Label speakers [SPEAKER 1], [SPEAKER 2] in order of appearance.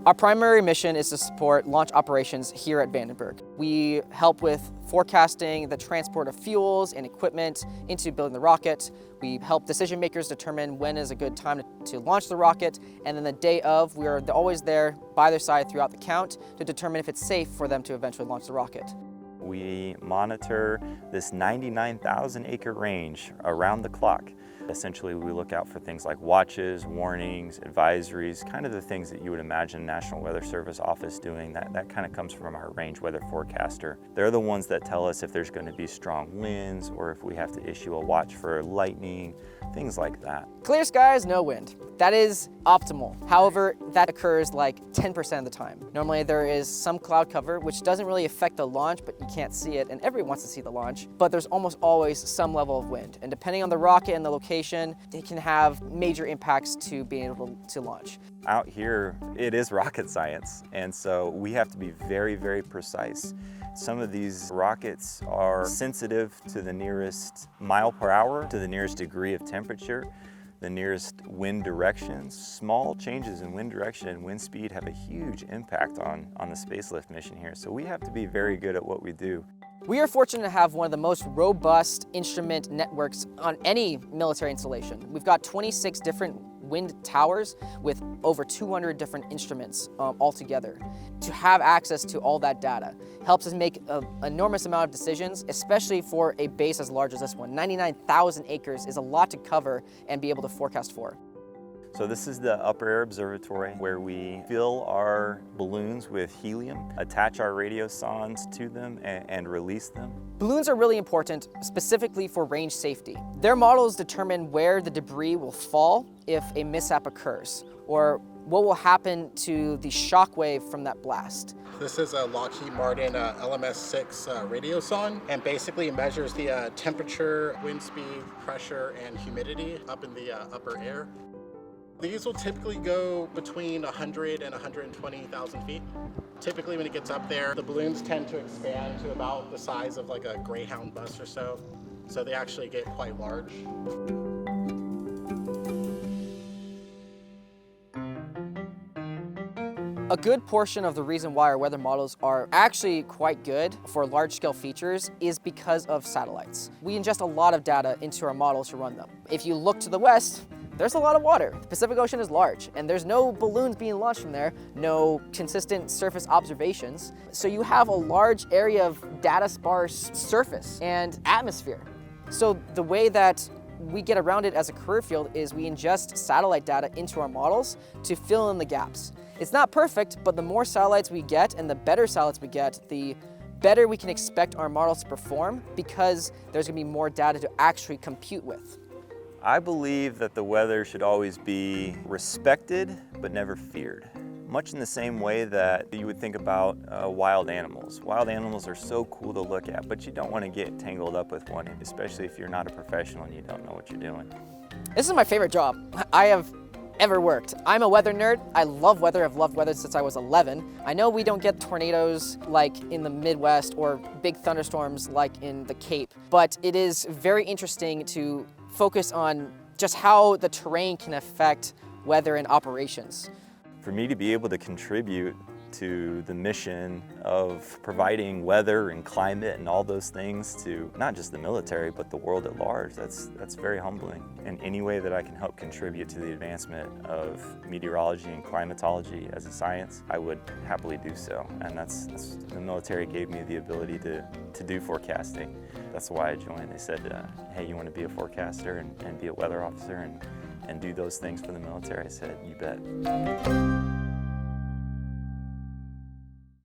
[SPEAKER 1] Our primary mission is to support launch operations here at Vandenberg. We help with forecasting the transport of fuels and equipment into building the rocket. We help decision makers determine when is a good time to launch the rocket, and then the day of, we are always there by their side throughout the count to determine if it's safe for them to eventually launch the rocket.
[SPEAKER 2] We monitor this 99,000 acre range around the clock. Essentially, we look out for things like watches, warnings, advisories, kind of the things that you would imagine National Weather Service office doing. That kind of comes from our range weather forecaster. They're the ones that tell us if there's going to be strong winds or if we have to issue a watch for lightning, things like that.
[SPEAKER 1] Clear skies, no wind. That is optimal. However, that occurs like 10% of the time. Normally there is some cloud cover, which doesn't really affect the launch, but you can't see it, and everyone wants to see the launch. But there's almost always some level of wind. And depending on the rocket and the location, it can have major impacts to being able to launch.
[SPEAKER 2] Out here, it is rocket science, and so we have to be very, very precise. Some of these rockets are sensitive to the nearest mile per hour, to the nearest degree of temperature, the nearest wind directions. Small changes in wind direction and wind speed have a huge impact on the spacelift mission here, so we have to be very good at what we do.
[SPEAKER 1] We are fortunate to have one of the most robust instrument networks on any military installation. We've got 26 different wind towers with over 200 different instruments altogether. To have access to all that data helps us make an enormous amount of decisions, especially for a base as large as this one. 99,000 acres is a lot to cover and be able to forecast for.
[SPEAKER 2] So this is the upper air observatory where we fill our balloons with helium, attach our radiosondes to them, and release them.
[SPEAKER 1] Balloons are really important, specifically for range safety. Their models determine where the debris will fall if a mishap occurs, or what will happen to the shock wave from that blast.
[SPEAKER 3] This is a Lockheed Martin LMS-6 radiosonde, and basically measures the temperature, wind speed, pressure, and humidity up in the upper air. These will typically go between 100 and 120,000 feet. Typically when it gets up there, the balloons tend to expand to about the size of like a Greyhound bus or so. So they actually get quite large.
[SPEAKER 1] A good portion of the reason why our weather models are actually quite good for large-scale features is because of satellites. We ingest a lot of data into our models to run them. If you look to the west, there's a lot of water. The Pacific Ocean is large, and there's no balloons being launched from there, no consistent surface observations. So you have a large area of data-sparse surface and atmosphere. So the way that we get around it as a career field is we ingest satellite data into our models to fill in the gaps. It's not perfect, but the more satellites we get and the better satellites we get, the better we can expect our models to perform because there's gonna be more data to actually compute with.
[SPEAKER 2] I believe that the weather should always be respected but never feared. Much in the same way that you would think about wild animals. Wild animals are so cool to look at, but you don't want to get tangled up with one, especially if you're not a professional and you don't know what you're doing.
[SPEAKER 1] This is my favorite job I have ever worked. I'm a weather nerd. I love weather. I've loved weather since I was 11. I know we don't get tornadoes like in the Midwest or big thunderstorms like in the Cape, but it is very interesting to focus on just how the terrain can affect weather and operations.
[SPEAKER 2] For me to be able to contribute to the mission of providing weather and climate and all those things to not just the military, but the world at large, that's very humbling. In any way that I can help contribute to the advancement of meteorology and climatology as a science, I would happily do so. And that's the military gave me the ability to do forecasting. That's why I joined. They said, hey, you want to be a forecaster and be a weather officer and do those things for the military? I said, you bet.